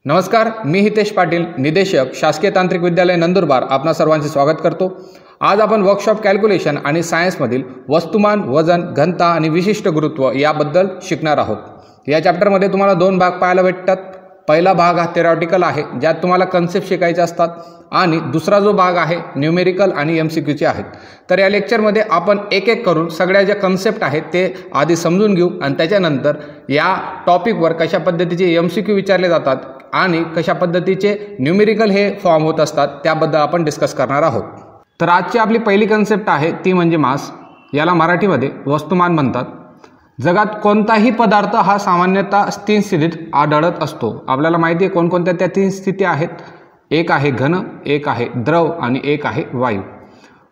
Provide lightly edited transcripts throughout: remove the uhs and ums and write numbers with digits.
नमस्कार, मी हितेश पाटील, निदेशक शासकीय तांत्रिक विद्यालय नंदुरबार आपणा सर्वांचे स्वागत करतो। आज आपण वर्कशॉप कॅल्क्युलेशन आणि सायन्समधील वस्तुमान, वजन, घनता आणि विशिष्ट गुरुत्व याबद्दल शिकणार आहोत। या चॅप्टरमध्ये तुम्हाला दोन भाग पाहायला भेटतात। पहिला भाग हा थेरॉटिकल आहे, ज्यात तुम्हाला कन्सेप्ट शिकायचे असतात, आणि दुसरा जो भाग आहे न्यूमेरिकल आणि एमसीक्यूचे आहेत। तर या लेक्चरमध्ये आपण एक एक करून सगळ्या ज्या कन्सेप्ट आहेत ते आधी समजून घेऊ आणि त्याच्यानंतर या टॉपिकवर कशा पद्धतीचे एमसीक्यू विचारले जातात आणि कशा पद्धतीचे न्यूमेरिकल हे फॉर्म होत असतात त्याबद्दल आपण डिस्कस करणार आहोत। तर आजची आपली पहिली कन्सेप्ट आहे ती म्हणजे मास, याला मराठीमध्ये वस्तुमान म्हणतात। जगात कोणताही पदार्थ हा सामान्यतः तीन स्थितीत आढळत असतो। आपल्याला माहिती आहे कोणकोणत्या त्या तीन स्थिती आहेत। एक आहे घन, एक आहे द्रव आणि एक आहे वायू।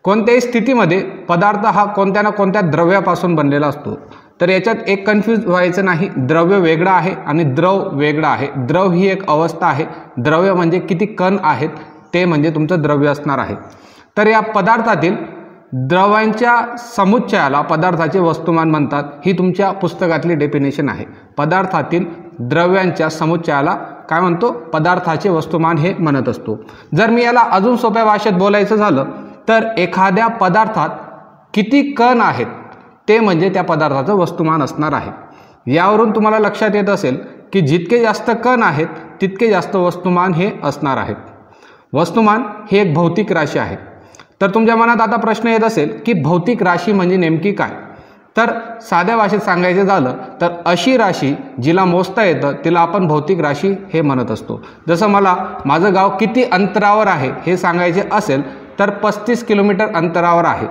कोणत्याही स्थितीमध्ये पदार्थ हा कोणत्या ना कोणत्या द्रव्यापासून बनलेला असतो। तर याच्यात एक कन्फ्यूज व्हायचं नाही, द्रव्य वेगळं आहे आणि द्रव वेगळं आहे। द्रव ही एक अवस्था आहे, द्रव्य म्हणजे किती कण आहेत ते म्हणजे तुमचं द्रव्य असणार आहे। तर या पदार्थातील द्रव्यांच्या समुच्चयाला पदार्थाचे वस्तुमान म्हणतात। ही तुमच्या पुस्तकातली डेफिनेशन आहे। पदार्थातील द्रव्यांच्या समुच्चयाला काय म्हणतो? पदार्थाचे वस्तुमान हे म्हणत असतो। जर मी याला अजून सोप्या भाषेत बोलायचं झालं तर एखाद्या पदार्थात किती कण आहेत ते म्हणजे त्या पदार्थाचं वस्तुमान असणार आहे। यावरून तुम्हाला लक्षात येत असेल की जितके जास्त कण आहेत तितके जास्त वस्तुमान हे असणार आहे। वस्तुमान ही एक भौतिक राशी आहे। तर तुमच्या मनात आता प्रश्न येत असेल की भौतिक राशी म्हणजे नेमकी काय? तर साध्या भाषेत सांगायचं झालं तर अशी राशी जिला मोजता येतं तिला आपण भौतिक राशी हे म्हणत असतो। जसं मला माझं गाव किती अंतरावर आहे हे सांगायचे असेल तर 35 किलोमीटर अंतरावर आहे।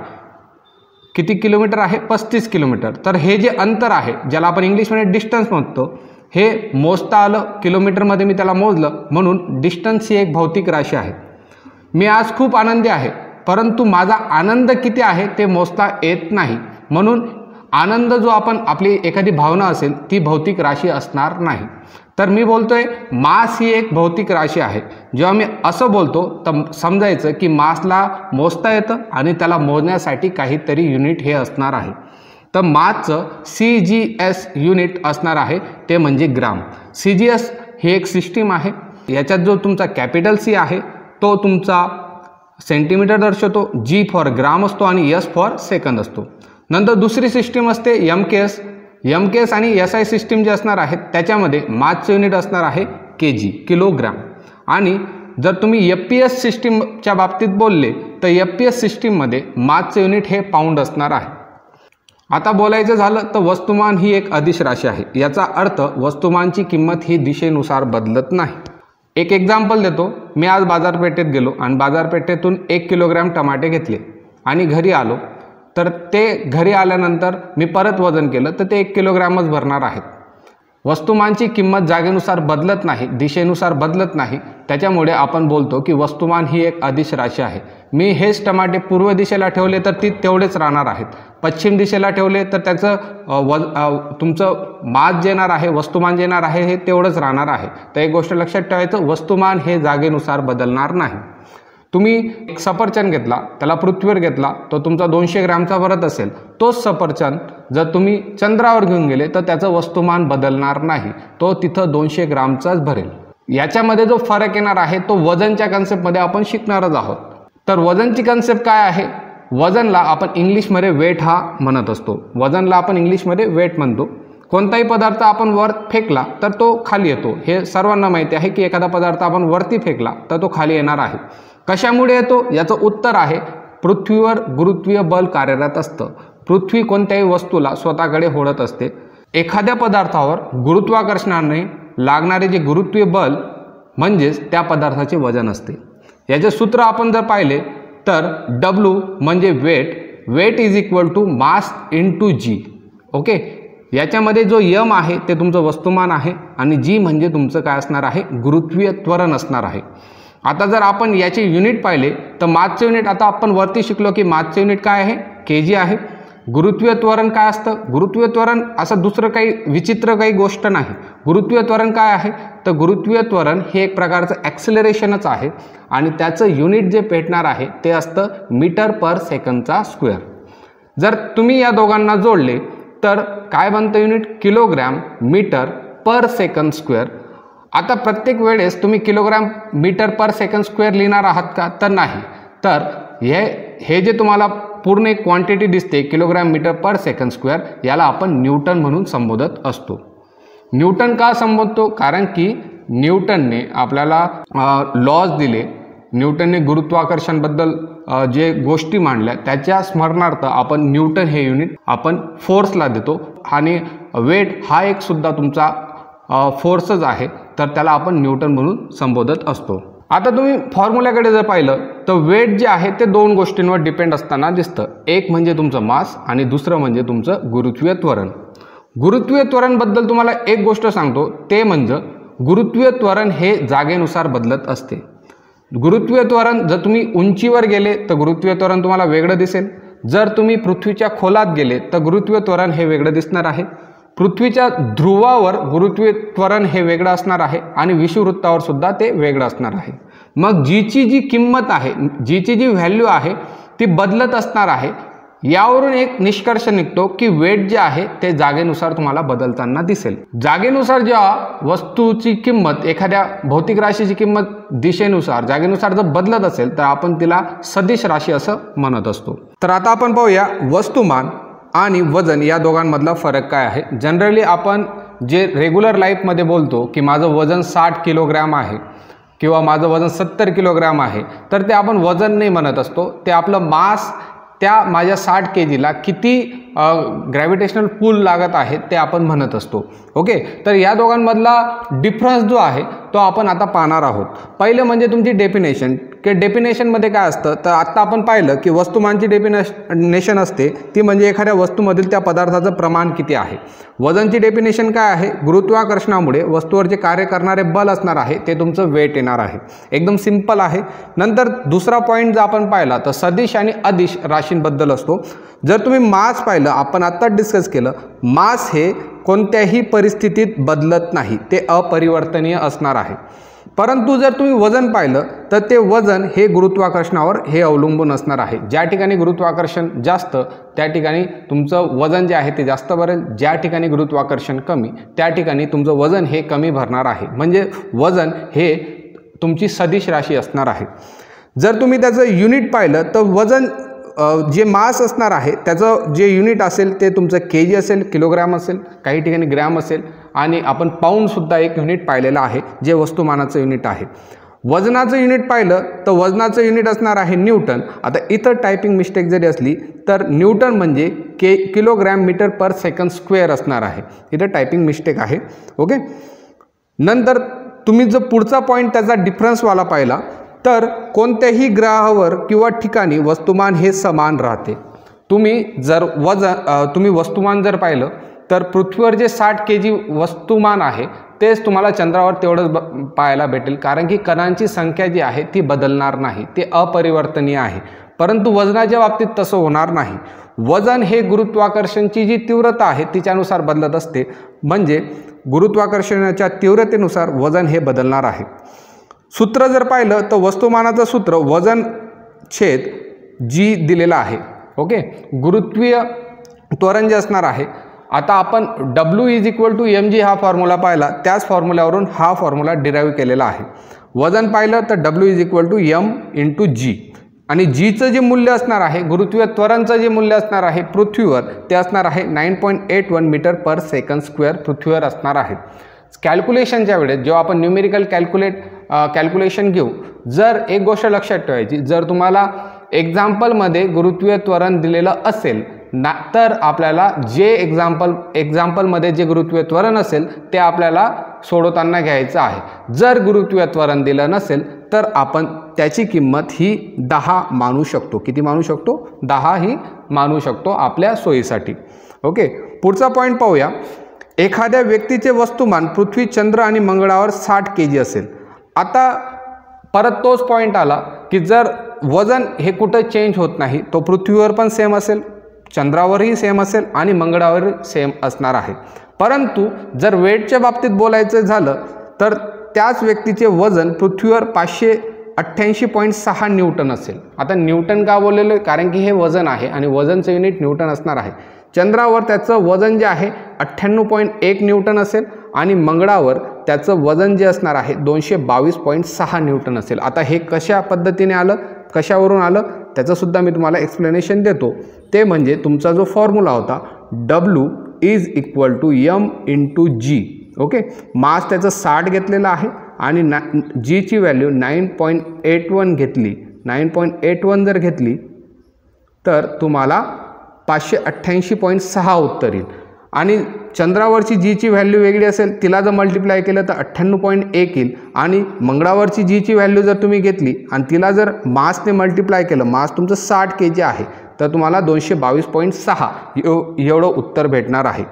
किती किलोमीटर आहे? 35 किलोमीटर। तर हे जे अंतर आहे ज्याला आपण इंग्लिशमध्ये डिस्टन्स म्हणतो, हे मोजता आलं, किलोमीटरमध्ये मी त्याला मोजलं, म्हणून डिस्टन्स ही एक भौतिक राशी आहे। मी आज खूप आनंदी आहे, परंतु माझा आनंद किती आहे ते मोजता येत नाही, म्हणून आनंद जो आपण आपली एखादी भावना असेल ती भौतिक राशी असणार नाही। तर मी बोलतोय मास ही एक भौतिक राशी आहे। जेव्हा मी असं बोलतो तर समजायचं की मासला मोजता येतं आणि त्याला मोजण्यासाठी काहीतरी युनिट हे असणार आहे। तर मासचं CGS युनिट असणार आहे, ते म्हणजे ग्राम। CGS ही एक सिस्टीम आहे। याच्यात जो तुमचा कॅपिटल C आहे तो तुमचा सेंटीमीटर दर्शवतो, G फॉर ग्राम असतो आणि S फॉर सेकंद असतो। नंतर दुसरी सिस्टीम असते MKS आणि SI सिस्टीम जे असणार आहेत त्याच्यामध्ये मासचं युनिट असणार आहे kg, किलोग्राम। आणि जर तुम्ही FPS सिस्टीमच्या बाबतीत बोलले तर FPS सिस्टीममध्ये मासचं युनिट हे पाऊंड असणार आहे। आता बोलायचं झालं तर वस्तुमान ही एक अदिश राशी आहे। याचा अर्थ वस्तुमानची किंमत ही दिशेनुसार बदलत नाही। एक एक्झाम्पल देतो। मी आज बाजारपेठेत गेलो आणि बाजारपेठेतून 1 किलोग्राम टमाटे घेतले आणि घरी आलो, तर ते घरी आल्यानंतर मी परत वजन केलं तर ते 1 किलोग्रामच भरणार आहेत। वस्तुमानची किंमत जागेनुसार बदलत नाही, दिशेनुसार बदलत नाही, त्याच्यामुळे आपण बोलतो की वस्तुमान ही एक अदिश राशी आहे। मी हेच टमाटे पूर्व दिशेला ठेवले तर ती तेवढेच राहणार आहेत, पश्चिम दिशेला ठेवले तर त्याचं तुमचं मास जे येणार आहे, वस्तुमान जे येणार आहे हे तेवढंच राहणार आहे। तर एक गोष्ट लक्षात ठेवायचं, वस्तुमान हे जागेनुसार बदलणार नाही। तुम्ही एक सफरचंद घेतला, त्याला पृथ्वीवर घेतला तो तुमचा 200 ग्रॅमचा भरत असेल, तोच सफरचंद जर तुम्ही चंद्रावर घेऊन गेले तर त्याचं वस्तुमान बदलणार नाही, तो तिथं 200 ग्रॅमचाच भरेल। याच्यामध्ये जो फरक येणार आहे तो वजनच्या कन्सेप्टमध्ये आपण शिकणारच आहोत। तर वजनची कन्सेप्ट काय आहे? वजनला आपण इंग्लिशमध्ये वेट हा म्हणत असतो। वजनला आपण इंग्लिशमध्ये वेट म्हणतो। कोणताही पदार्थ आपण वर फेकला तर तो खाली येतो, हे सर्वांना माहिती आहे की एखादा पदार्थ आपण वरती फेकला तर तो खाली येणार आहे। कशामुळे येतो? याचं उत्तर आहे पृथ्वीवर गुरुत्वीय बल कार्यरत असतं। पृथ्वी कोणत्याही वस्तूला स्वतःकडे ओढत असते। एखाद्या पदार्थावर गुरुत्वाकर्षणाने लागणारे जे गुरुत्वीय बल म्हणजेच त्या पदार्थाचे वजन असते। याचे सूत्र आपण जर पाहिले तर W म्हणजे weight is equal to mass into G। Okay, याच्यामध्ये जो M आहे ते तुमचं वस्तुमान आहे आणि G म्हणजे तुमचं काय असणार आहे? गुरुत्वीय त्वरण असणार आहे। आता जर आपण याचे युनिट पाहिले तर मासचे युनिट, आता आपण वरती शिकलो की मासचे युनिट काय आहे? kg आहे। गुरुत्वीय त्वरण काय असतं? गुरुत्वीय त्वरण असं दुसरं काही विचित्र काही गोष्ट नाही। गुरुत्वीय त्वरण काय आहे? तर गुरुत्वीय त्वरण हे एक प्रकारचं ॲक्सेलरेशनच आहे आणि त्याचं युनिट जे भेटणार आहे ते असतं मीटर पर सेकंदचा स्क्वेअर। जर तुम्ही या दोघांना जोडले तर काय बनतं unit? Kilogram metre per second square. आता प्रत्येक वेळेस तुम्ही kilogram metre per second square लिहिणार आहात का? तर नाही. तर हे जे तुम्हाला पूर्ण एक क्वांटिटी दिसते kilogram metre per second square, याला आपण न्यूटन म्हणून संबोधत असतो. न्यूटन का संबोधतो? कारण की न्यूटनने आपल्याला लॉज दिले, न्यूटनने गुरुत्वाकर्षणबद्दल जे गोष्टी मांडल्या त्याच्या स्मरणार्थ आपण न्यूटन हे युनिट आपण फोर्सला देतो. आणि वेट हा एक सुद्धा तुमचा फोर्सच आहे, तर त्याला आपण न्यूटन म्हणून संबोधत असतो. आता तुम्ही फॉर्म्युल्याकडे जर पाहिलं तर वेट जे आहे ते दोन गोष्टींवर डिपेंड असताना दिसतं. एक म्हणजे तुमचं मास आणि दुसरं म्हणजे तुमचं गुरुत्वीय त्वरण. गुरुत्वीय त्वरणबद्दल तुम्हाला एक गोष्ट सांगतो, ते म्हणजे गुरुत्वीय त्वरण हे जागेनुसार बदलत असते. गुरुत्वीय त्वरण जर तुम्ही उंचीवर गेले तर गुरुत्वीय त्वरण तुम्हाला वेगळं दिसेल. जर तुम्ही पृथ्वीच्या खोलात गेले तर गुरुत्वीय त्वरण हे वेगळं दिसणार आहे. पृथ्वीच्या ध्रुवावर गुरुत्वीय त्वरण हे वेगळं असणार आहे आणि विषुववृत्तावर सुद्धा ते वेगळं असणार आहे. मग जीची जी किंमत आहे, जीची जी व्हॅल्यू आहे ती बदलत असणार आहे. यावरून एक निष्कर्ष निघतो की वेट जे आहे ते जागेनुसार तुम्हाला बदलताना दिसेल. जागेनुसार जेव्हा वस्तूची किंमत, एखाद्या भौतिक राशीची किंमत दिशेनुसार जागेनुसार जर बदलत असेल तर आपण तिला सदिश राशी असं म्हणत असतो. तर आता आपण पाहूया वस्तुमान आणि वजन या दोघांमधला फरक काय आहे. जनरली आपण जे रेग्युलर लाईफमध्ये बोलतो की माझं वजन 60 किलोग्रॅम आहे किंवा माझं वजन 70 किलोग्रॅम आहे, तर ते आपण वजन नाही म्हणत असतो, ते आपलं मास, त्या माझ्या 60 kgला किती ग्रॅव्हिटेशनल पुल लागत आहे ते आपण म्हणत असतो. ओके, तर या दोघांमधला डिफरन्स जो आहे तो आपण आता पाहणार आहोत. पहिलं म्हणजे तुमची डेफिनेशन, की डेफिनेशनमध्ये काय असतं, तर आत्ता आपण पाहिलं की वस्तुमानची डेफिनेशन असते ती म्हणजे एखाद्या वस्तूमधील त्या पदार्थाचं प्रमाण किती आहे. वजनची डेफिनेशन काय आहे, गुरुत्वाकर्षणामुळे वस्तूवर जे कार्य करणारे बल असणार आहे ते तुमचं वेट येणार आहे. एकदम सिंपल आहे. नंतर दुसरा पॉईंट जर आपण पाहिला तर सदिश आणि अदिश राशींबद्दल असतो. जर तुम्ही मास पाहिलं, आपण आत्ताच डिस्कस केलं, मास हे कोणत्याही परिस्थितीत बदलत नाही, ते अपरिवर्तनीय असणार आहे. परंतु जर तुम्ही वजन पाहिलं तर ते वजन हे गुरुत्वाकर्षणावर हे अवलंबून असणार आहे. ज्या ठिकाणी गुरुत्वाकर्षण जास्त त्या ठिकाणी तुमचं वजन जे आहे ते जास्त भरेल, ज्या ठिकाणी गुरुत्वाकर्षण कमी त्या ठिकाणी तुमचं वजन हे कमी भरणार आहे. म्हणजे वजन हे तुमची सदिश राशी असणार आहे. जर तुम्ही त्याचं युनिट पाहिलं तर वजन जे मास असणार आहे त्याचं जे युनिट असेल ते तुमचं केजी असेल, किलोग्राम असेल, काही ठिकाणी ग्रॅम असेल, आणि आपण पाऊंडसुद्धा एक युनिट पाहिलेलं आहे जे वस्तुमानाचं युनिट आहे. वजनाचं युनिट पाहिलं तर वजनाचं युनिट असणार आहे न्यूटन. आता इथं टायपिंग मिस्टेक जरी असली तर न्यूटन म्हणजे kilogram metre per second square असणार आहे. इथं टायपिंग मिस्टेक आहे. ओके, नंतर तुम्ही जर पुढचा पॉईंट त्याचा डिफरन्सवाला पाहिला तर कोणत्याही ग्रहावर किंवा ठिकाणी वस्तुमान हे समान राहते. तुम्ही वस्तुमान जर पाहिलं तर पृथ्वीवर जे 60 kg वस्तुमान आहे तेच तुम्हाला चंद्रावर तेवढंच पाहायला भेटेल, कारण की कणांची संख्या जी आहे ती बदलणार नाही, ते अपरिवर्तनीय आहे. परंतु वजनाच्या बाबतीत तसं होणार नाही. वजन हे गुरुत्वाकर्षणाची जी तीव्रता आहे तिच्यानुसार बदलत असते, म्हणजे गुरुत्वाकर्षणाच्या तीव्रतेनुसार वजन हे बदलणार आहे. सूत्र जर पाहिलं तर वस्तुमानाचं सूत्र वजन छेद जी दिलेलं आहे. ओके, गुरुत्वीय त्वरण जे असणार आहे, आता आपण W=mg हा फॉर्म्युला पाहिला, त्याच फॉर्म्युल्यावरून हा फॉर्म्युला डिराईव्ह केलेला आहे. वजन पाहिलं तर W=m×g आणि जीचं जे मूल्य असणार आहे, गुरुत्वीय त्वरणचं जे मूल्य असणार आहे पृथ्वीवर ते असणार आहे 9.81 मीटर पर सेकंड स्क्वेअर पृथ्वीवर असणार आहे. कॅल्क्युलेशनच्या वेळेस जेव्हा आपण न्यूमेरिकल कॅल्क्युलेशन घेऊ, जर एक गोष्ट लक्षात ठेवायची, जर तुम्हाला एक्झाम्पलमध्ये गुरुत्वीय त्वरण दिलेलं असेल ना, तर आपल्याला जे एक्झाम्पलमध्ये जे गुरुत्वीय त्वरण असेल ते आपल्याला सोडवताना घ्यायचं आहे. जर गुरुत्वीय त्वरण दिलं नसेल तर आपण त्याची किंमत ही 10 मानू शकतो. किती मानू शकतो? 10 ही मानू शकतो आपल्या सोयीसाठी. ओके, पुढचा पॉईंट पाहूया. एखाद्या व्यक्तीचे वस्तुमान पृथ्वी, चंद्र आणि मंगळावर 60 kg असेल. आता परत तोच पॉईंट आला की जर वजन हे कुठं चेंज होत नाही, तो पृथ्वीवर पण सेम असेल, चंद्रावरही सेम असेल आणि मंगळावरही सेम असणार आहे. परंतु जर वेटच्या बाबतीत बोलायचं झालं तर त्याच व्यक्तीचे वजन पृथ्वीवर 588.6 न्यूटन असेल. आता न्यूटन का बोललेलं आहे? कारण की हे वजन आहे आणि वजनचं युनिट न्यूटन असणार आहे. चंद्रावर त्याचं वजन जे आहे 98.1 न्यूटन असेल आणि मंगळावर त्याचं वजन जे असणार आहे 222.6 न्यूटन असेल. आता हे कशा पद्धतीने आलं, कशावरून आलं त्याचंसुद्धा मी तुम्हाला एक्सप्लेनेशन देतो. ते म्हणजे तुमचा जो फॉर्म्युला होता W = m/g. ओके, मास त्याचं 60 घेतलेलं आहे आणि जी ची व्हॅल्यू 9.81 घेतली. 9.81 जर घेतली तर तुम्हाला 588.6 उत्तर येईल. आणि चंद्रावरची जी ची व्हॅल्यू वेगळी असेल, तिला जर मल्टिप्लाय केलं तर 98.1 येईल. आणि मंगळावरची जी ची व्हॅल्यू जर तुम्ही घेतली आणि तिला जर मासने मल्टिप्लाय केलं, मास तुमचं 60 kg आहे, तर तुम्हाला 222.6 एवढं उत्तर भेटणार आहे.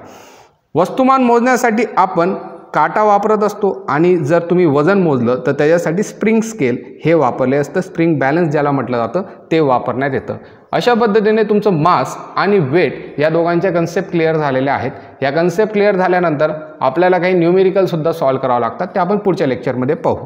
वस्तुमान मोजण्यासाठी आपण काटा वापरत असतो आणि जर तुम्ही वजन मोजलं तर त्याच्यासाठी स्प्रिंग स्केल हे वापरले असतं. स्प्रिंग बॅलन्स ज्याला म्हटलं जातं ते वापरण्यात येतं. अशा पद्धतीने तुमचं मास आणि वेट या दोघांच्या कन्सेप्ट क्लिअर झालेल्या आहेत. या कन्सेप्ट क्लिअर झाल्यानंतर आपल्याला काही न्यूमेरिकलसुद्धा सॉल्व करावं लागतात, ते आपण पुढच्या लेक्चरमध्ये पाहू.